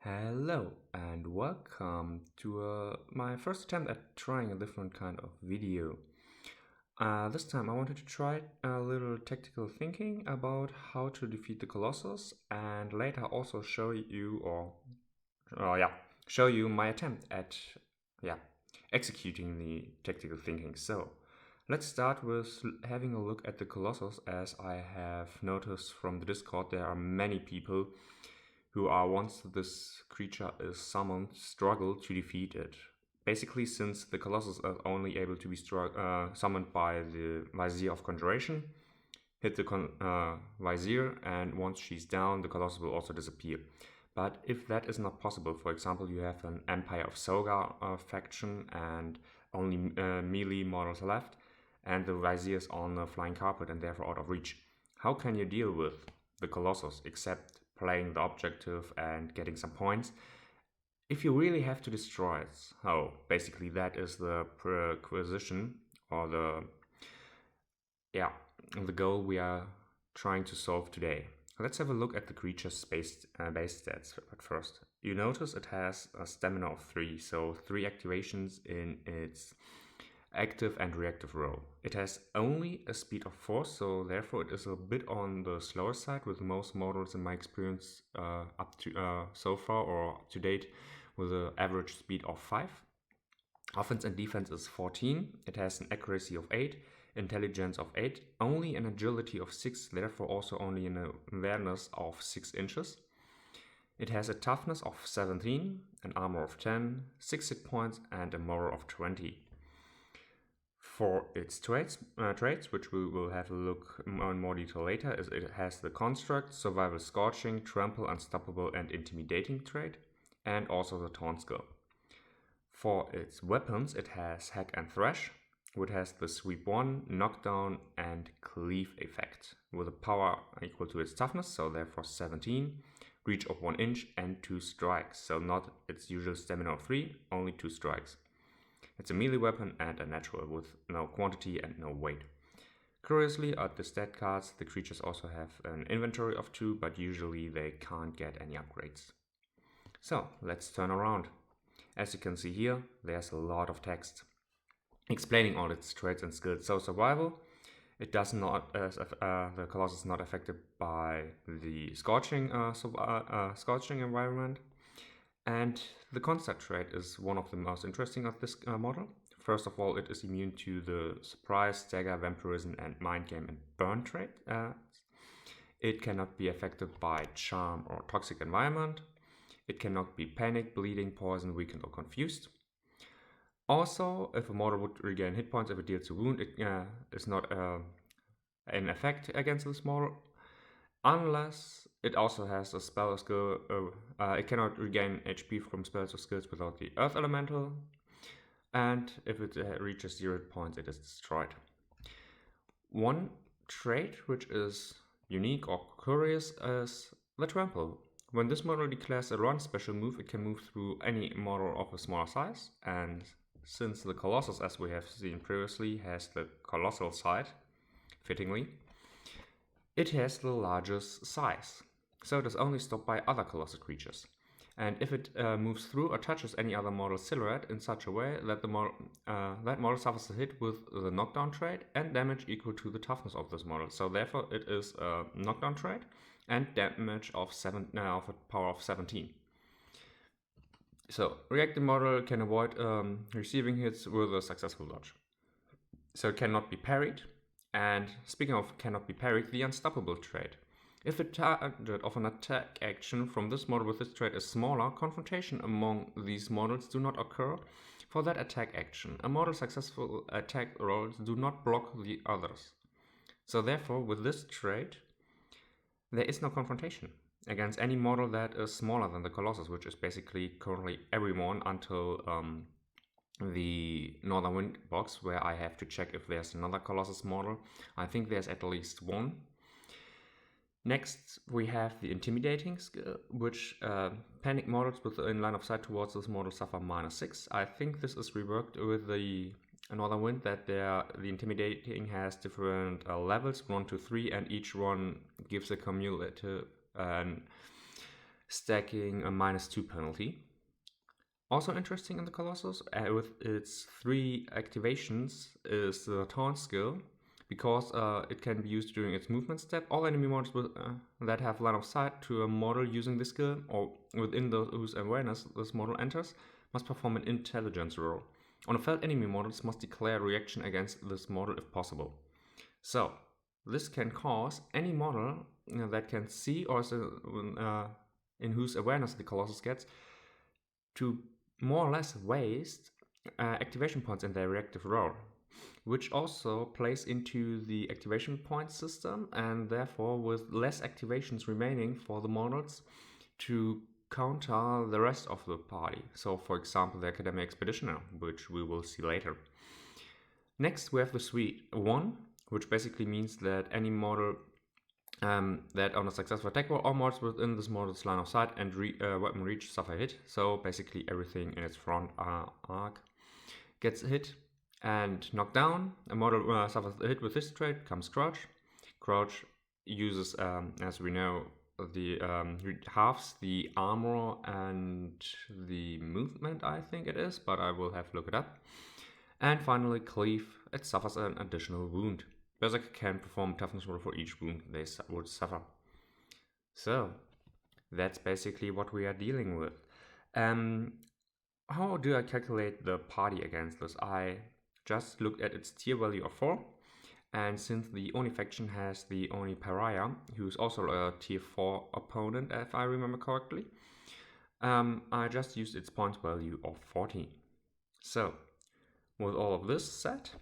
Hello and welcome to my first attempt at trying a different kind of video. This time I wanted to try a little tactical thinking about how to defeat the Colossus and later also show you show you my attempt at executing the tactical thinking. So let's start with having a look at the Colossus. As I have noticed from the Discord, there are many people who are, once this creature is summoned, struggle to defeat it. Basically, since the Colossus is only able to be summoned by the Vizier of Conjuration, hit the Vizier, and once she's down, the Colossus will also disappear. But if that is not possible, for example, you have an Empire of Soga faction and only melee models left, and the Vizier is on a flying carpet and therefore out of reach, how can you deal with the Colossus except playing the objective and getting some points? If you really have to destroy it, basically that is the prerequisite or the goal we are trying to solve today. Let's have a look at the creature's base stats at first. You notice it has a stamina of 3, so 3 activations in its active and reactive row. It has only a speed of 4, so therefore it is a bit on the slower side, with most models in my experience up to so far or up to date with an average speed of 5. Offense and defense is 14. It has an accuracy of 8, intelligence of 8, only an agility of 6, therefore also only an awareness of 6 inches. It has a toughness of 17, an armor of 10, 6 hit points, and a moral of 20. For its traits, which we will have a look in more detail later, is it has the Construct, Survival Scorching, Trample, Unstoppable, and Intimidating trait, and also the Taunt skill. For its weapons, it has Hack and Thrash, which has the Sweep 1, Knockdown, and Cleave effect, with a power equal to its toughness, so therefore 17, reach of 1 inch, and 2 strikes, so not its usual stamina of 3, only 2 strikes. It's a melee weapon and a natural with no quantity and no weight. Curiously, at the stat cards, the creatures also have an inventory of 2, but usually they can't get any upgrades. So, let's turn around. As you can see here, there's a lot of text explaining all its traits and skills. So, survival, it does not, the Colossus is not affected by the scorching environment. And the Construct trait is one of the most interesting of this model. First of all, it is immune to the Surprise, Stagger, Vampirism, and Mind Game and Burn trait. It cannot be affected by Charm or Toxic Environment. It cannot be Panic, Bleeding, Poison, Weakened, or Confused. Also, if a model would regain hit points if it deals a wound, it is not an effect against this model, unless it also has a spell or skill. It cannot regain HP from spells or skills without the Earth Elemental, and if it reaches 0 points, it is destroyed. One trait which is unique or curious is the Trample. When this model declares a run special move, it can move through any model of a smaller size, and since the Colossus, as we have seen previously, has the colossal side, fittingly, it has the largest size, so it is only stopped by other colossal creatures. And if it moves through or touches any other model silhouette in such a way that that model suffers a hit with the Knockdown trait and damage equal to the toughness of this model. So therefore it is a Knockdown trait and damage of a power of 17. So reactive model can avoid receiving hits with a successful dodge. So it cannot be parried. And speaking of cannot be parried, the Unstoppable trait. If the target of an attack action from this model with this trait is smaller, confrontation among these models do not occur for that attack action. A model's successful attack rolls do not block the others. So therefore, with this trait, there is no confrontation against any model that is smaller than the Colossus, which is basically currently everyone until the Northern Wind box, where I have to check if there's another Colossus model. I think there's at least one. Next, we have the Intimidating skill, which panic models within line of sight towards this model suffer -6. I think this is reworked with the Northern Wind, that the Intimidating has different levels, 1 to 3, and each one gives a cumulative stacking a -2 penalty. Also interesting in the Colossus, with its 3 activations, is the taunt skill, because it can be used during its movement step. All enemy models that have line of sight to a model using this skill, or within whose awareness this model enters, must perform an intelligence roll. On a failed, enemy models must declare a reaction against this model if possible. So, this can cause any model that can see or in whose awareness the Colossus gets to more or less waste activation points in their reactive roll, which also plays into the activation point system, and therefore with less activations remaining for the models to counter the rest of the party. So for example, the Academic Expeditioner, which we will see later. Next we have the Suite 1, which basically means that any model that on a successful attack roll, all models within this model's line of sight and weapon reach suffer hit. So basically everything in its front arc gets hit and knocked down. A model suffers a hit with this trait, comes Crouch. Crouch uses, as we know, the halves the armor and the movement, I think it is, but I will have to look it up. And finally, Cleave. It suffers an additional wound. Berserker can perform a toughness roll for each wound they would suffer. So, that's basically what we are dealing with. How do I calculate the party against this? I just looked at its tier value of 4, and since the Oni faction has the Oni Pariah, who's also a tier 4 opponent if I remember correctly, I just used its point value of 14. So, with all of this set,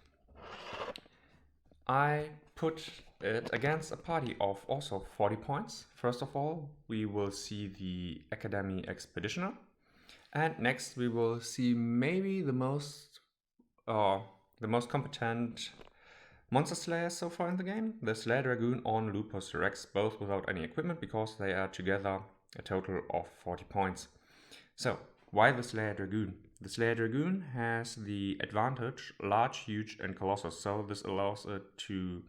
I put it against a party of also 40 points. First of all, we will see the Academy Expeditioner. And next we will see maybe the most competent monster slayers so far in the game. The Slayer Dragoon on Lupus Rex, both without any equipment, because they are together a total of 40 points. So, why the Slayer Dragoon? The Slayer Dragoon has the advantage Large, Huge and Colossus, so this allows it to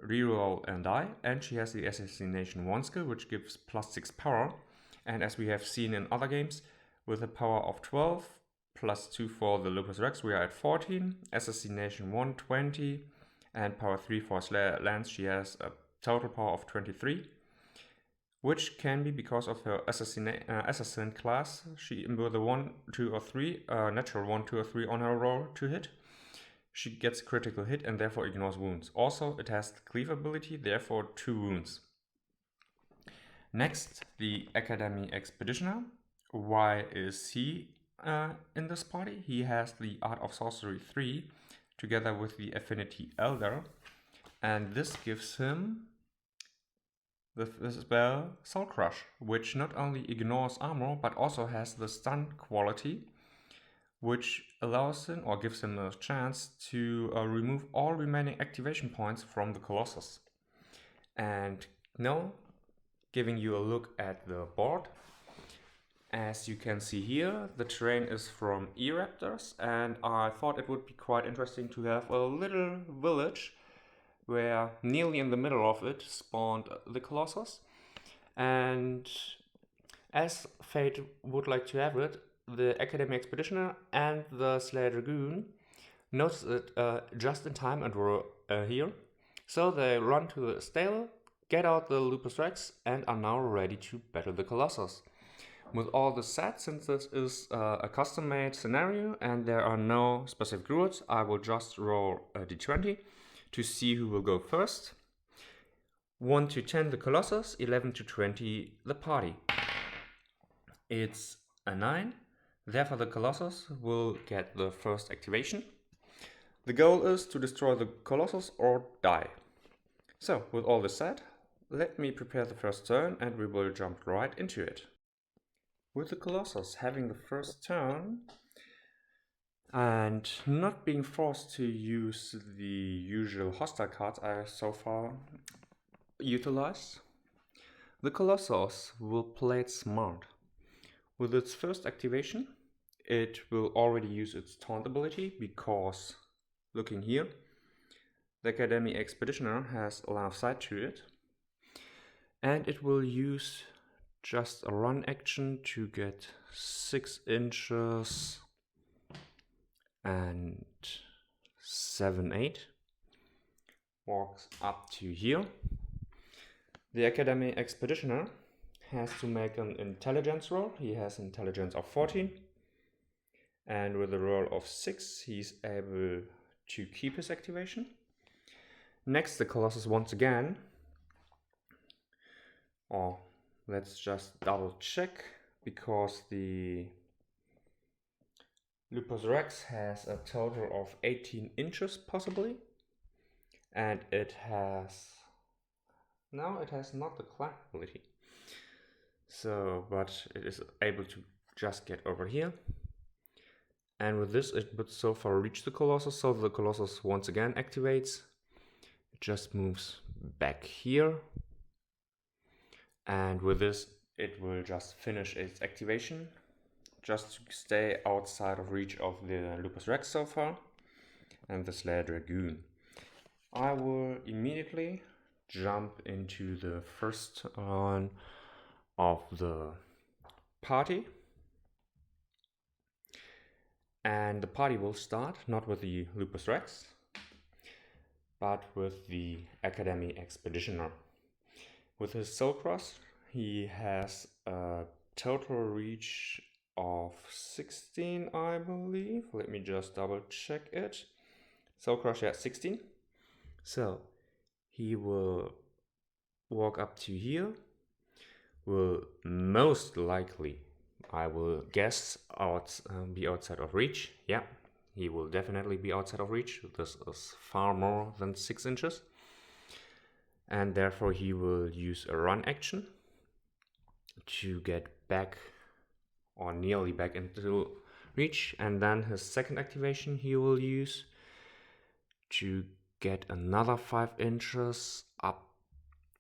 reroll and die, and she has the Assassination 1 skill, which gives +6 power, and as we have seen in other games, with a power of 12, +2 for the Lupus Rex, we are at 14, Assassination 1, 20, and power 3 for Slayer Lance, she has a total power of 23. Which can be because of her assassin class. She with a 1, 2 or 3, natural 1, 2 or 3 on her roll to hit. She gets critical hit and therefore ignores wounds. Also, it has the Cleave ability, therefore 2 wounds. Next, the Academy Expeditioner. Why is he in this party? He has the Art of Sorcery 3 together with the Affinity Elder, and this gives him the spell Soul Crush, which not only ignores armor but also has the stun quality, which allows him or gives him a chance to remove all remaining activation points from the Colossus. And now, giving you a look at the board, as you can see here, the terrain is from E-Raptors, and I thought it would be quite interesting to have a little village where nearly in the middle of it spawned the Colossus. And as fate would like to have it, the Academy Expeditioner and the Slayer Dragoon noticed it just in time and were here. So they run to the stable, get out the Lupus Rex, and are now ready to battle the Colossus. With all the set, since this is a custom-made scenario and there are no specific rules, I will just roll a d20 to see who will go first. 1 to 10 the Colossus, 11 to 20 the party. It's a 9, therefore the Colossus will get the first activation. The goal is to destroy the Colossus or die. So, with all this said, let me prepare the first turn and we will jump right into it. With the Colossus having the first turn, and not being forced to use the usual hostile cards I so far utilized, the Colossus will play it smart. With its first activation, it will already use its taunt ability, because, looking here, the Academy Expeditioner has a line of sight to it, and it will use just a run action to get 6 inches and 7, 8. Walks up to here. The Academy Expeditioner has to make an intelligence roll. He has intelligence of 14. And with a roll of 6, he's able to keep his activation. Next, the Colossus once again. Or let's just double check, because the Lupus Rex has a total of 18 inches possibly. And it has... No, it has not the climb ability. So, but it is able to just get over here. And with this, it would so far reach the Colossus. So the Colossus once again activates. It just moves back here. And with this, it will just finish its activation. Just to stay outside of reach of the Lupus Rex so far. And the Slayer Dragoon. I will immediately jump into the first one of the party. And the party will start not with the Lupus Rex, but with the Academy Expeditioner. With his Soul Cross, he has a total reach of 16, I believe. Let me just double check it. Soul Cross, yeah, 16. So he will walk up to here, will most likely, I will guess, be outside of reach. Yeah, he will definitely be outside of reach. This is far more than 6 inches. And therefore he will use a run action to get back, or nearly back into reach. And then his second activation he will use to get another 5 inches up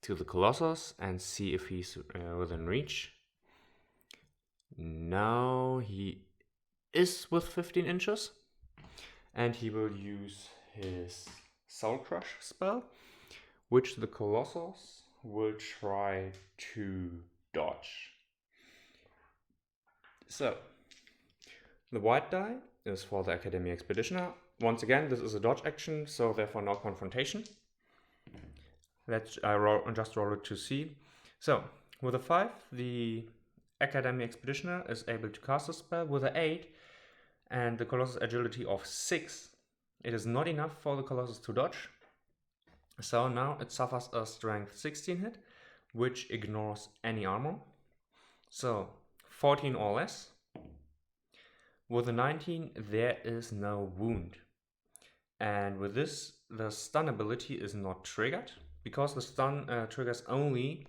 to the Colossus and see if he's within reach. Now he is with 15 inches, and he will use his Soul Crush spell, which the Colossus will try to dodge. So the white die is for the Academy Expeditioner. Once again, this is a dodge action, so therefore no confrontation. I just roll it to see. So with a 5, the Academy Expeditioner is able to cast a spell. With an 8 and the Colossus agility of 6, it is not enough for the Colossus to dodge. So now it suffers a strength 16 hit, which ignores any armor. So 14 or less. With a 19, there is no wound. And with this, the stun ability is not triggered, because the stun triggers only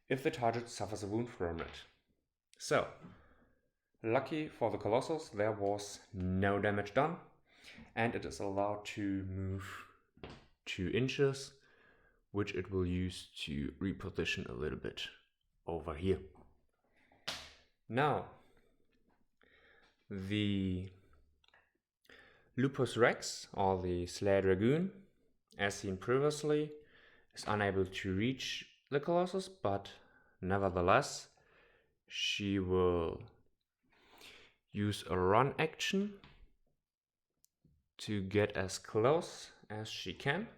if the target suffers a wound from it. So, lucky for the Colossus, there was no damage done, and it is allowed to move 2 inches, which it will use to reposition a little bit over here. Now, the Lupus Rex, or the Slayer Dragoon, as seen previously, is unable to reach the Colossus, but nevertheless, she will use a run action to get as close as she can,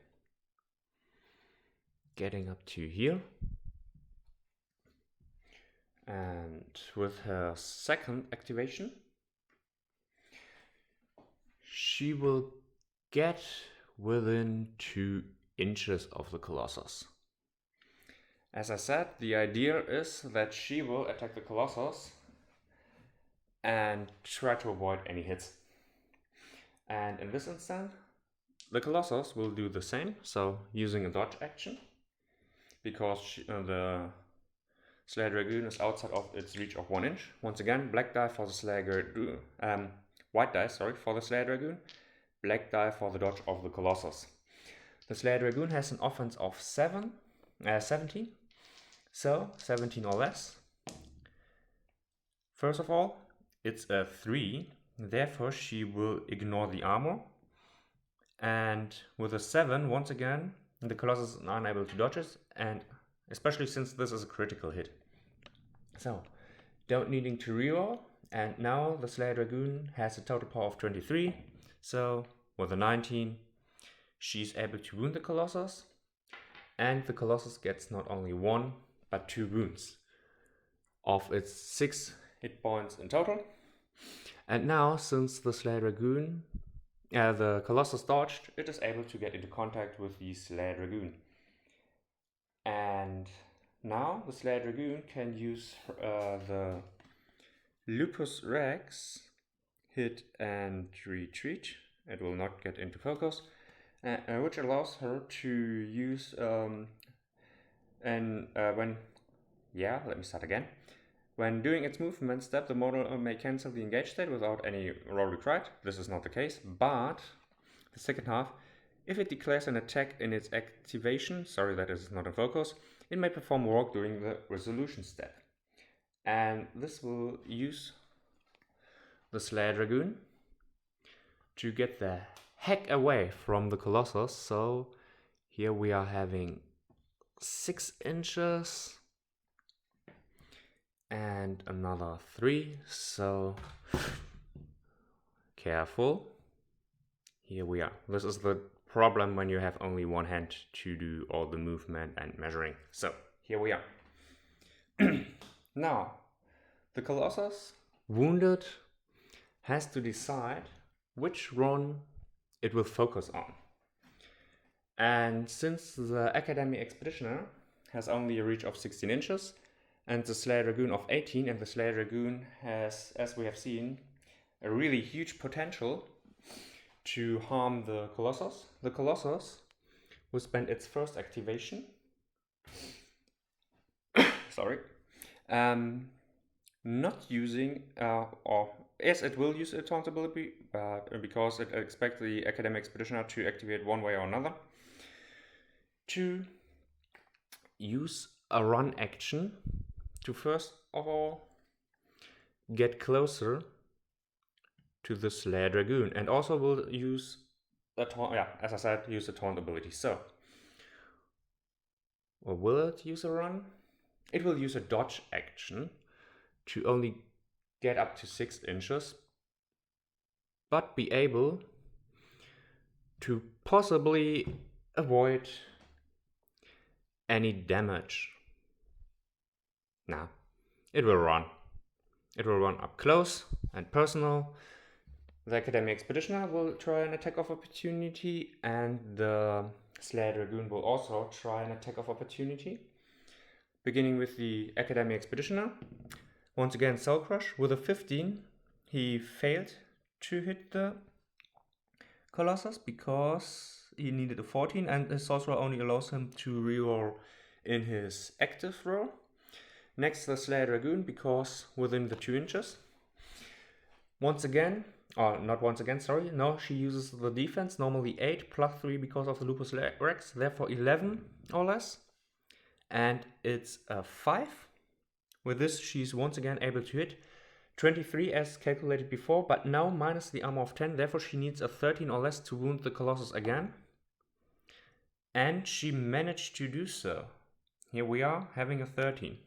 getting up to here. And with her second activation, she will get within 2 inches of the Colossus. As I said, the idea is that she will attack the Colossus and try to avoid any hits. And in this instant, the Colossus will do the same, so using a dodge action, because the Slayer Dragoon is outside of its reach of 1 inch. Once again, black die for the Slayer white die, for the Slayer Dragoon, black die for the dodge of the Colossus. The Slayer Dragoon has an offense of 17, so 17 or less. First of all, it's a 3, therefore she will ignore the armor. And with a 7, once again, the Colossus is unable to dodge it, and especially since this is a critical hit. So, don't needing to reroll, and now the Slayer Dragoon has a total power of 23, so with a 19, she's able to wound the Colossus, and the Colossus gets not only 1, but 2 wounds of its 6 hit points in total. And now, since the Slayer Dragoon, the Colossus dodged, it is able to get into contact with the Slayer Dragoon. And now the Slayer Dragoon can use the Lupus Rex hit and retreat. It will not get into focus, which allows her to use When doing its movement step, the model may cancel the engage state without any roll required. This is not the case, but the second half, if it declares an attack in its activation, sorry that is not in focus, it may perform work during the resolution step. And this will use the Slayer Dragoon to get the heck away from the Colossus. So here we are having 6 inches and another 3, so careful. Here we are. This is the problem when you have only one hand to do all the movement and measuring. So here we are. Now, the Colossus, wounded, has to decide which run it will focus on. And since the Academy Expeditioner has only a reach of 16 inches, and the Slayer Dragoon of 18, and the Slayer Dragoon has, as we have seen, a really huge potential to harm the Colossus. The Colossus will spend its first activation not using, yes, it will use a taunt ability, but because it expects the Academic Expeditioner to activate one way or another, to use a run action to first of all get closer to the Slayer Dragoon, and also will use a taunt, as I said, use a taunt ability. So, or will it use a run? It will use a dodge action to only get up to 6 inches, but be able to possibly avoid any damage. Now, it will run. It will run up close and personal. The Academic Expeditioner will try an attack of opportunity, and the Slayer Dragoon will also try an attack of opportunity. Beginning with the Academic Expeditioner. Once again, Soul Crush. With a 15, he failed to hit the Colossus because he needed a 14, and his sorcerer only allows him to reroll in his active roll. Next, the Slayer Dragoon, because within the 2 inches. Once again, she uses the defense, normally 8 plus 3 because of the Lupus Rex, therefore 11 or less. And it's a 5. With this, she's once again able to hit 23 as calculated before, but now minus the armor of 10, therefore she needs a 13 or less to wound the Colossus again. And she managed to do so. Here we are, having a 13.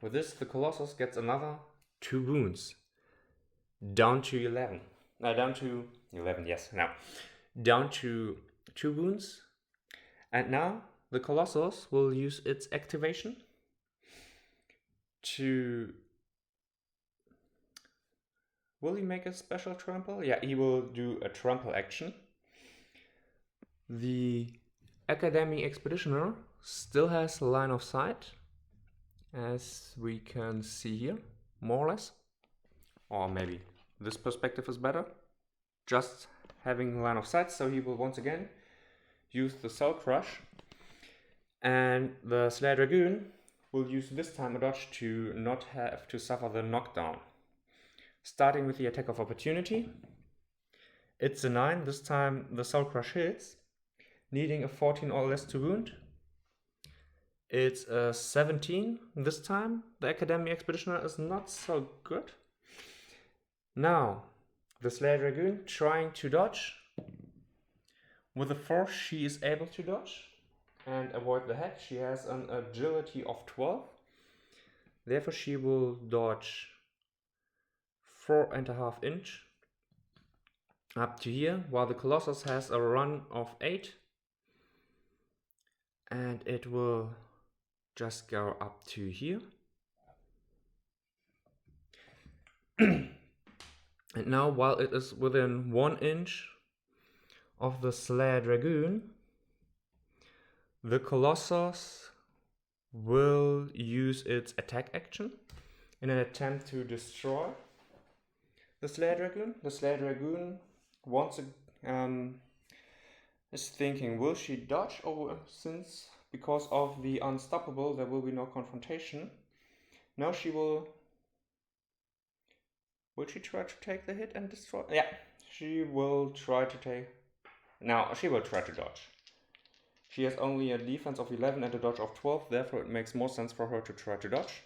With this, the Colossus gets another 2 wounds. Down to 11. Down to 2 wounds. And now the Colossus will use its activation to... Will he make a special trample? Yeah, he will do a trample action. The Academy Expeditioner still has line of sight, as we can see here, more or less. Or maybe this perspective is better. Just having line of sight, so he will once again use the Soul Crush. And the Slayer Dragoon will use this time a dodge to not have to suffer the knockdown. Starting with the attack of opportunity. It's a 9, this time the Soul Crush hits, needing a 14 or less to wound. It's a 17, this time the Academy Expeditioner is not so good. Now, the Slayer Dragoon trying to dodge. With a 4, she is able to dodge and avoid the head. She has an agility of 12. Therefore, she will dodge 4.5 inch up to here, while the Colossus has a run of 8. And it will just go up to here. And now, while it is within 1 inch of the Slayer Dragoon, the Colossus will use its attack action in an attempt to destroy the Slayer Dragoon. The Slayer Dragoon is thinking, will she dodge? Or since because of the unstoppable there will be no confrontation, now she will she try to take the hit and destroy? Yeah, she will try to take. Now she will try to dodge. She has only a defense of 11 and a dodge of 12, therefore it makes more sense for her to try to dodge,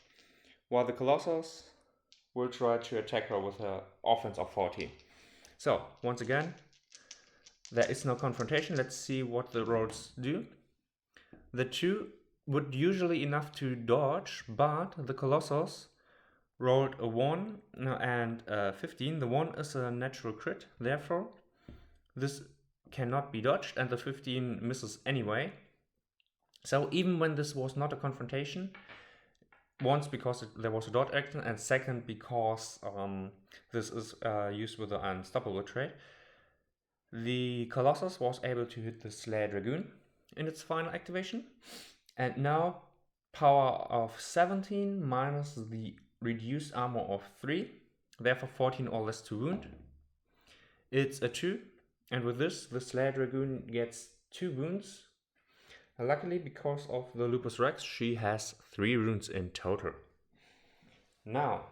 while the Colossus will try to attack her with her offense of 14. So, once again, there is no confrontation. Let's see what the rolls do. The 2 would usually enough to dodge, but the Colossus rolled a 1 and a 15. The 1 is a natural crit, therefore this cannot be dodged, and the 15 misses anyway. So even when this was not a confrontation, once because there was a dodge action, and second because this is used with the unstoppable trait, the Colossus was able to hit the Slayer Dragoon in its final activation. And now power of 17 minus the reduced armor of 3, therefore 14 or less to wound. It's a 2, and with this the Slayer Dragoon gets 2 wounds. Luckily, because of the Lupus Rex, she has 3 wounds in total. Now,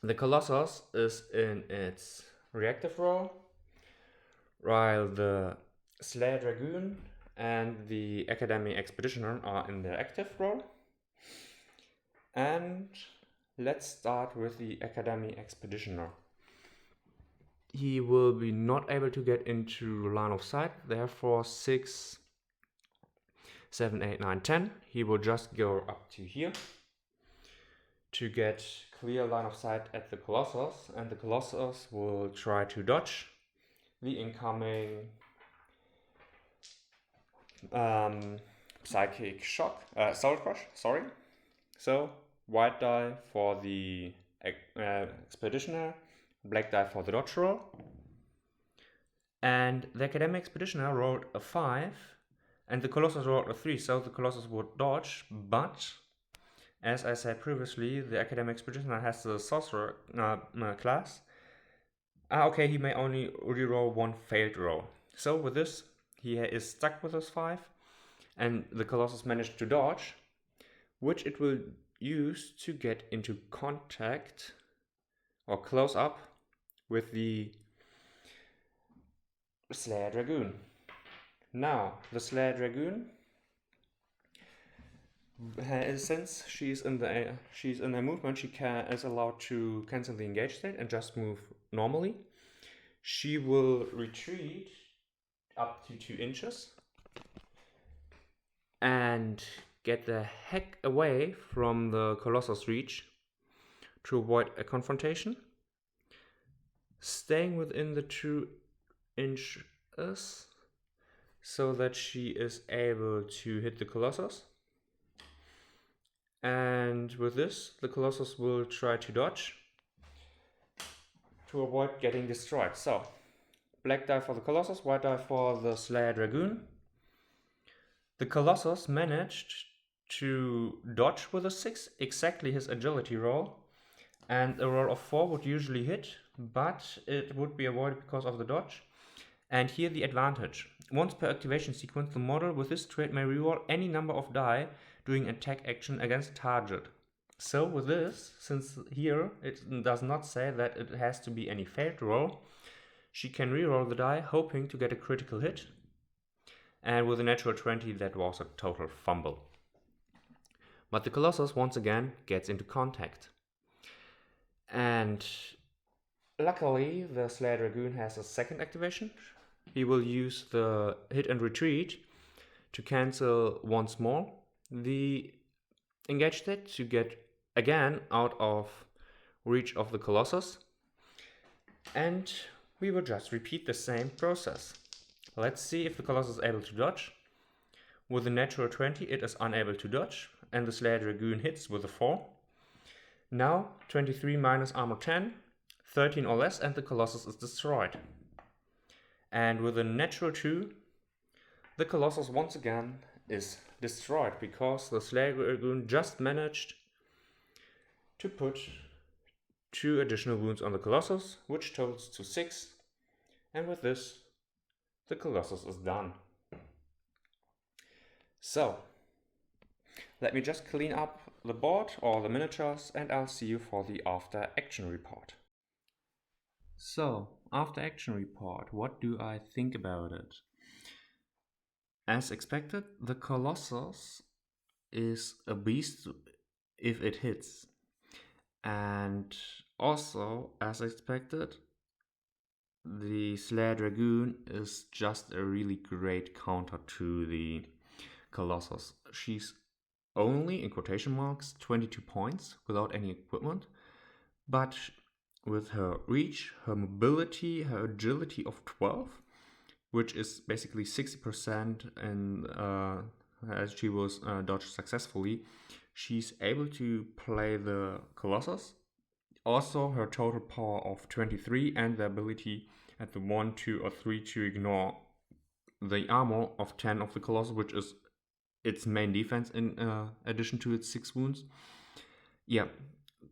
the Colossus is in its reactive role, while the Slayer Dragoon and the Academy Expeditioner are in their active role. And let's start with the Academy Expeditioner. He will be not able to get into line of sight, therefore 6, 7, 8, 9, 10. He will just go up to here to get clear line of sight at the Colossus, and the Colossus will try to dodge the incoming psychic shock, soul crush, sorry. So white die for the expeditioner, black die for the dodge roll. And the Academic Expeditioner rolled a 5, and the Colossus rolled a 3, so the Colossus would dodge, but as I said previously, the Academic Expeditioner has the Sorcerer class. Okay, he may only reroll 1 failed roll. So with this, he is stuck with his 5, and the Colossus managed to dodge, which it will use to get into contact or close up with the Slayer Dragoon. Now, the Slayer Dragoon, since she's in the movement, she is allowed to cancel the engage state and just move normally. She will retreat up to 2 inches and get the heck away from the Colossus reach to avoid a confrontation, staying within the 2 inches so that she is able to hit the Colossus. And with this, the Colossus will try to dodge to avoid getting destroyed. So, black die for the Colossus, white die for the Slayer Dragoon. The Colossus managed to dodge with a 6, exactly his agility roll, and a roll of 4 would usually hit, but it would be avoided because of the dodge. And here the advantage. Once per activation sequence, the model with this trait may reroll any number of die doing attack action against target. So with this, since here it does not say that it has to be any failed roll, she can reroll the die hoping to get a critical hit. And with a natural 20, that was a total fumble. But the Colossus once again gets into contact. And luckily, the Slayer Dragoon has a second activation. He will use the hit and retreat to cancel once more the engage state to get again out of reach of the Colossus, and we will just repeat the same process. Let's see if the Colossus is able to dodge. With a natural 20 it is unable to dodge, and the Slayer Dragoon hits with a 4. Now 23 minus armor 10, 13 or less, and the Colossus is destroyed. And with a natural 2, the Colossus once again is destroyed, because the Slayer Dragoon just managed to put 2 additional wounds on the Colossus, which totals to 6, and with this the Colossus is done. So, let me just clean up the board or the miniatures, and I'll see you for the after action report. So, after action report, what do I think about it? As expected, the Colossus is a beast if it hits. And also, as expected, the Slayer Dragoon is just a really great counter to the Colossus. She's only, in quotation marks, 22 points without any equipment, but with her reach, her mobility, her agility of 12, which is basically 60%, and as she was dodged successfully, she's able to play the Colossus. Also, her total power of 23 and the ability at the 1, 2, or 3 to ignore the armor of 10 of the Colossus, which is its main defense in addition to its 6 wounds. Yeah,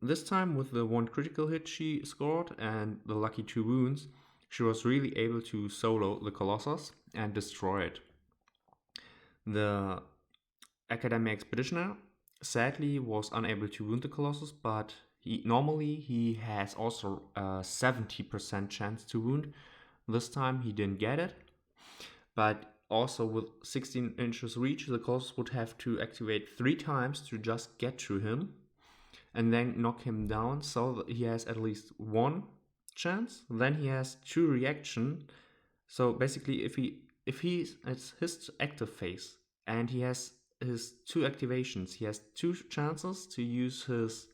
this time with the 1 critical hit she scored and the lucky 2 wounds, she was really able to solo the Colossus and destroy it. The Academy Expeditioner sadly was unable to wound the Colossus, but normally he has also a 70% chance to wound. This time he didn't get it, but also with 16 inches reach, the Colossus would have to activate 3 times to just get to him and then knock him down, so he has at least 1 chance. Then he has 2 reaction. So basically, it's his active phase and he has his 2 activations, he has 2 chances to use his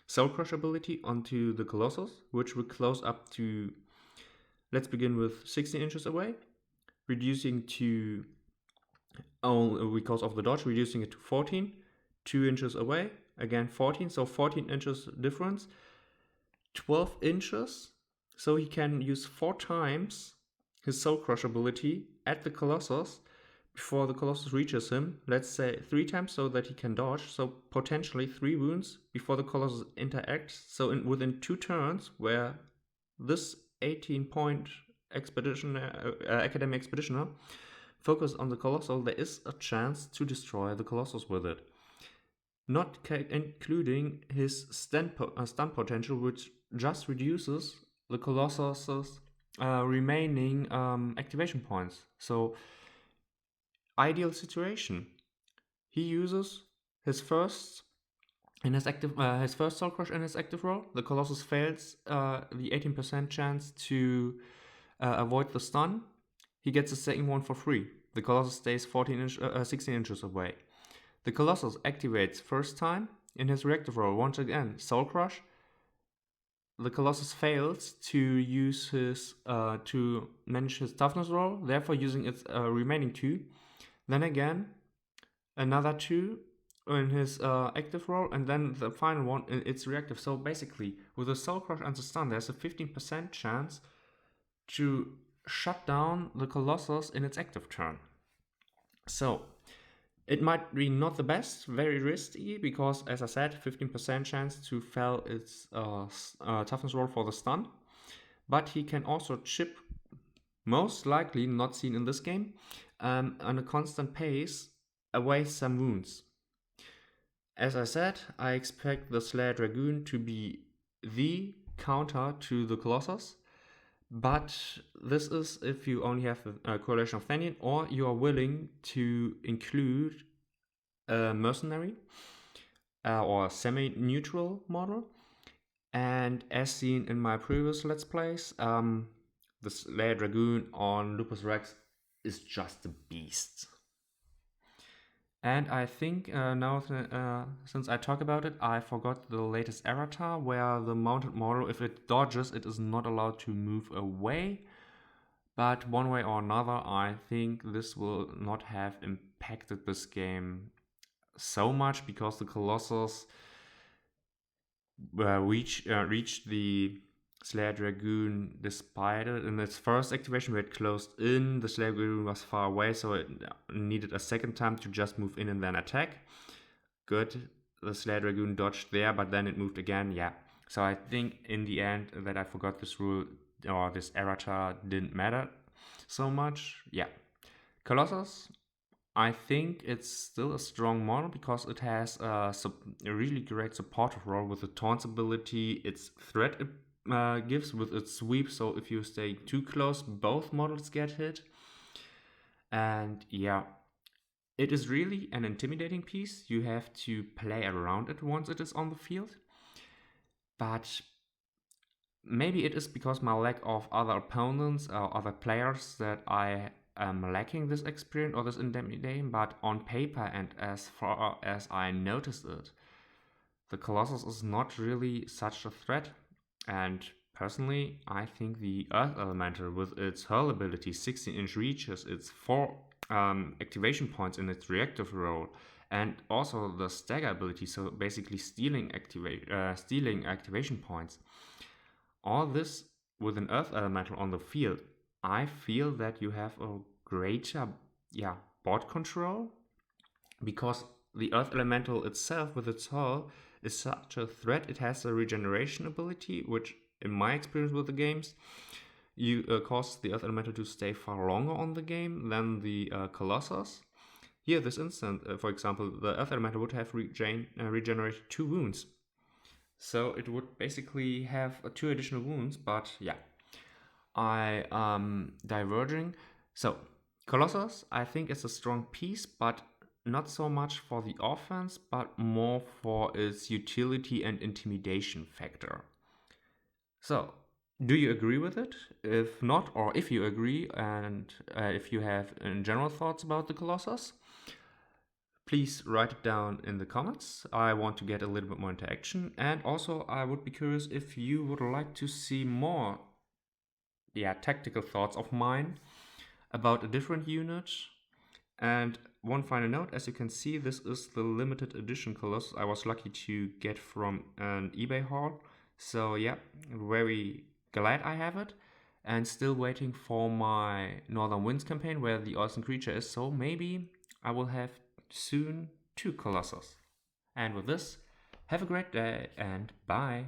Soul Crush ability onto the Colossus, which will close up to, let's begin with 16 inches away, reducing to, because of the dodge, reducing it to 14, 2 inches away, again 14, so 14 inches difference, 12 inches, so he can use 4 times his Soul Crush ability at the Colossus before the Colossus reaches him. Let's say 3 times so that he can dodge, so potentially 3 wounds before the Colossus interacts. So within 2 turns, where this 18-point Academy Expeditioner focus on the Colossus, there is a chance to destroy the Colossus with it. Not including his stun potential, which just reduces the Colossus's remaining activation points. So, ideal situation. He uses his first Soul Crush in his active role. The Colossus fails the 18% chance to avoid the stun. He gets the second one for free. The Colossus stays 16 inches away. The Colossus activates first time in his reactive role. Once again, Soul Crush. The Colossus fails to use his to manage his toughness roll, therefore using its remaining 2. Then again, another 2 in his active role, and then the final one in its reactive. So basically, with the Soul Crush and the stun, there's a 15% chance to shut down the Colossus in its active turn. So it might be not the best, very risky, because as I said, 15% chance to fail its toughness roll for the stun. But he can also chip, most likely not seen in this game, on a constant pace, away some wounds. As I said, I expect the Slayer Dragoon to be the counter to the Colossus. But this is if you only have a Coalition of Thanian, or you are willing to include a mercenary or semi-neutral model. And as seen in my previous Let's Plays, the Slayer Dragoon on Lupus Rex is just a beast. And I think now, since I talk about it, I forgot the latest errata where the mounted model, if it dodges, it is not allowed to move away. But one way or another, I think this will not have impacted this game so much because the Colossus reached the Slayer Dragoon despite it. In its first activation, where it closed in, the Slayer Dragoon was far away, so it needed a second time to just move in and then attack. Good, the Slayer Dragoon dodged there, but then it moved again. Yeah, so I think in the end that I forgot this rule or this errata didn't matter so much. Yeah, Colossus, I think it's still a strong model because it has a really great supportive role with the taunts ability, its threat gives with its sweep. So if you stay too close, both models get hit. And yeah, it is really an intimidating piece. You have to play around it once it is on the field. But maybe it is because my lack of other opponents or other players that I am lacking this experience or this intimidating, but on paper and as far as I noticed it, the Colossus is not really such a threat. And personally, I think the Earth Elemental with its hurl ability, 16-inch reaches, its 4 activation points in its reactive role, and also the stagger ability, so basically stealing activation points. All this with an Earth Elemental on the field, I feel that you have a greater board control because the Earth Elemental itself with its hull is such a threat. It has a regeneration ability, which in my experience with the games, you cause the Earth Elemental to stay far longer on the game than the Colossus. Here, this instant, for example, the Earth Elemental would have regenerated 2 wounds. So it would basically have 2 additional wounds, but yeah. I diverging. So Colossus, I think it's a strong piece, but not so much for the offense, but more for its utility and intimidation factor. So, do you agree with it? If not, or if you agree, and if you have general thoughts about the Colossus, please write it down in the comments. I want to get a little bit more interaction, and also I would be curious if you would like to see more tactical thoughts of mine about a different unit. And one final note, as you can see, this is the limited edition Colossus I was lucky to get from an eBay haul. So yeah, very glad I have it. And still waiting for my Northern Winds campaign where the awesome creature is. So maybe I will have soon 2 Colossus. And with this, have a great day and bye.